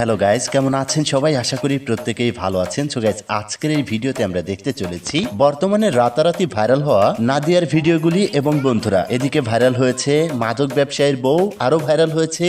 Hello guys, কেমন আছেন সবাই? আশা করি প্রত্যেকেই ভালো আছেন। সো গাইজ, আজকের এই ভিডিওতে আমরা দেখতে চলেছি বর্তমানে রাতারাতি ভাইরাল হওয়া নাদিয়ার ভিডিওগুলি। এবং বন্ধুরা, এদিকে ভাইরাল হয়েছে মাদক ব্যবসায়ীর বউ, আরো ভাইরাল হয়েছে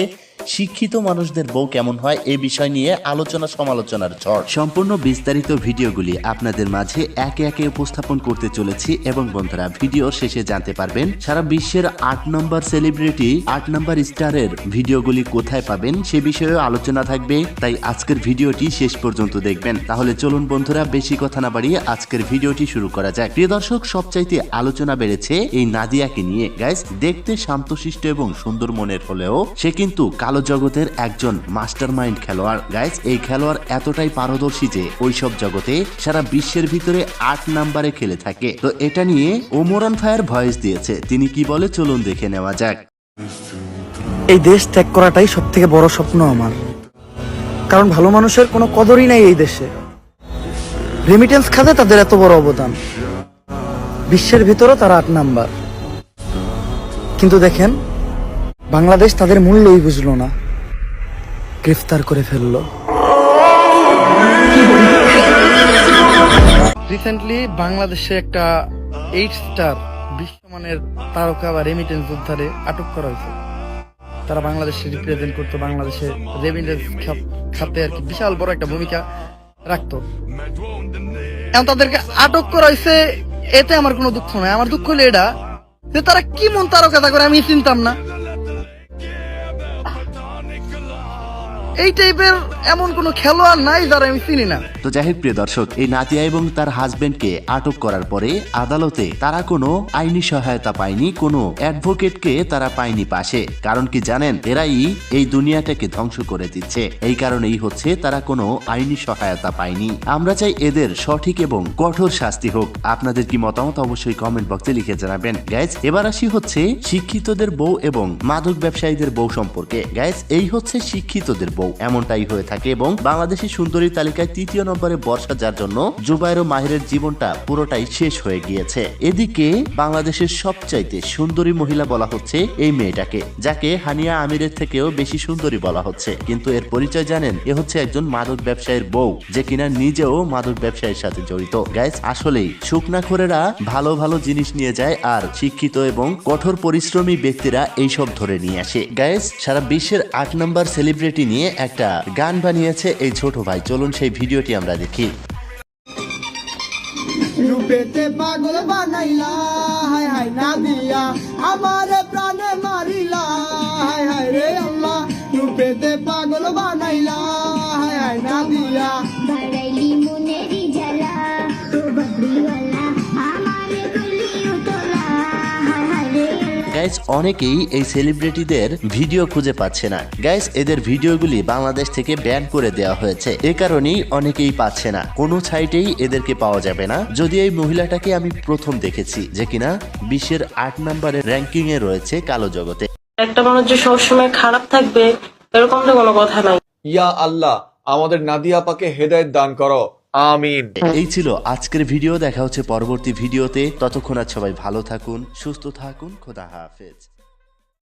শিক্ষিত মানুষদের বউ কেমন হয়, এই বিষয় নিয়ে আলোচনা সমালোচনার ঝড়। সম্পূর্ণ বিস্তারিত ভিডিওগুলি আপনাদের মাঝে একে একে উপস্থাপন করতে চলেছি। এবং বন্ধুরা, ভিডিও শেষে জানতে পারবেন সারা বিশ্বের 8 নম্বর সেলিব্রিটি, 8 নম্বর স্টারের ভিডিওগুলি কোথায় পাবেন সে বিষয়েও আলোচনা থাকবে। তাই আজকের ভিডিওটি শেষ পর্যন্ত দেখবেন। তাহলে চলুন বন্ধুরা, বেশি কথা না বাড়িয়ে আজকের ভিডিওটি শুরু করা যাক। প্রিয় দর্শক, সবচাইতে আলোচনা বেড়েছে এই নাদিয়াকে নিয়ে। গাইস, দেখতে শান্তশিষ্ট এবং সুন্দর মনের হলেও সে কিন্তু কালো জগতের একজন মাস্টার মাইন্ড খেলোয়াড়। গাইস, এই খেলোয়াড় এতটাই পারদর্শী যে ওইসব জগতে সারা বিশ্বের ভিতরে 8 নম্বরে খেলে থাকে। তো এটা নিয়ে ওমরান ফায়ার ভয়েস দিয়েছে। তিনি কি বলে চলুন দেখে নেওয়া যাক। এই দেশ ত্যাগ করাটাই সব থেকে বড় স্বপ্ন আমার, কারণ ভালো মানুষের কোনো কদরই নাই এই দেশে। রেমিটেন্স খাতে তাদের এত বড় অবদান, বিশ্বের ভিতরে তারা 8 নাম্বার। কিন্তু দেখেন, বাংলাদেশ তাদের মূল্যই বুঝলো না, গ্রেফতার করে ফেললো। রিসেন্টলি বাংলাদেশে একটা 8 স্টার বিশ্বমানের তারকা বা রেমিটেন্স যোদ্ধারে আটক করা হয়েছে। তারা বাংলাদেশে রিপ্রেজেন্ট করতো, বাংলাদেশে রেমিটেন্স খাতে আর কি বিশাল বড় একটা ভূমিকা রাখতো। এখন তাদেরকে আটক করা হয়েছে, এতে আমার কোনো দুঃখ নয়। আমার দুঃখ হলো এটা যে তারা কি মন তারকা করে আমি চিনতাম না। এই টাইপের এমন কোন খেলোয়াড় নাই যারা আমি চিনি না। তো যাই হোক প্রিয় দর্শক, এই নাদিয়া এবং তার হাজবেন্ডকে আটক করার পরে আদালতে তারা কোনো আইনি সহায়তা পায়নি, কোনো অ্যাডভোকেটকে তারা পায়নি পাশে। কারণ কি জানেন, এরাই এই দুনিয়াটাকে ধ্বংস করে দিচ্ছে। এই কারণেই হচ্ছে তারা কোনো আইনি সহায়তা পায়নি। আমরা চাই এদের সঠিক এবং কঠোর শাস্তি হোক। আপনাদের কি মতামত অবশ্যই কমেন্ট বক্সে লিখে জানাবেন। গাইজ, এবার আসি হচ্ছে শিক্ষিতদের বউ এবং মাদক ব্যবসায়ীদের বউ সম্পর্কে। গাইজ, এই হচ্ছে শিক্ষিতদের বউ, এমনটাই হয়ে থাকে। এবং বাংলাদেশের সুন্দরী তালিকায় 3য় নম্বরে বর্ষা, যার জন্য জুবাইর ও মাহিরের জীবনটা পুরোটাই শেষ হয়ে গিয়েছে। এদিকে বাংলাদেশের সবচাইতে সুন্দরী মহিলা বলা হচ্ছে এই মেয়েটাকে, যাকে হানিয়া আমিরের থেকেও বেশি সুন্দরী বলা হচ্ছে। কিন্তু এর পরিচয় জানেন, এ হচ্ছে একজন মাদক ব্যবসায়ীর বউ, যে কিনা নিজেও মাদক ব্যবসায়ীর সাথে জড়িত। গাইস, আসলেই শুকনাখোরেরা ভালো ভালো জিনিস নিয়ে যায়, আর শিক্ষিত এবং কঠোর পরিশ্রমী ব্যক্তিরা এইসব ধরে নিয়ে আসে। গাইস, সারা বিশ্বের 8 নম্বর সেলিব্রিটি নিয়ে একটা গান বানিয়েছে এই ছোট ভাই। চলুন সেই ভিডিওটি আমরা দেখি। রূপেতে পাগল বানাইলা, হায় হায় নাদিয়া আমারে প্রাণে মারিলা, হায় হায় রে আল্লাহ। রূপেতে পাগল বানাইলা, হায় হায় নাদিয়া বাড়াইলি মনেরি জ্বালা, তো বদলিওয়ালা আমারে গুলিও তোলা, হায় হায় রে আল্লাহ। গাইস, অনেকেই এই সেলিব্রিটিদের ভিডিও খুঁজে পাচ্ছে না। গাইস, এদের ভিডিওগুলি বাংলাদেশ থেকে ব্যান করে দেওয়া হয়েছে। এ কারণেই অনেকেই পাচ্ছে না, কোনো সাইটেই এদেরকে পাওয়া যাবে না। যদি এই মহিলাটাকে আমি প্রথম দেখেছি, যে কিনা বিশ্বের 8 নম্বরের র্যাঙ্কিং এ রয়েছে কালো জগতে। একটা মানুষ যে সবসময় খারাপ থাকবে এরকম তো কোনো কথা নাই। ইয়া আল্লাহ, আমাদের নাদিয়া আপাকে হেদায়েত দান করো, আমিন। এই ছিল আজকের ভিডিও। দেখা হচ্ছে পরবর্তী ভিডিওতে। ততক্ষণ আর সবাই ভালো থাকুন, সুস্থ থাকুন। খোদা হাফেজ।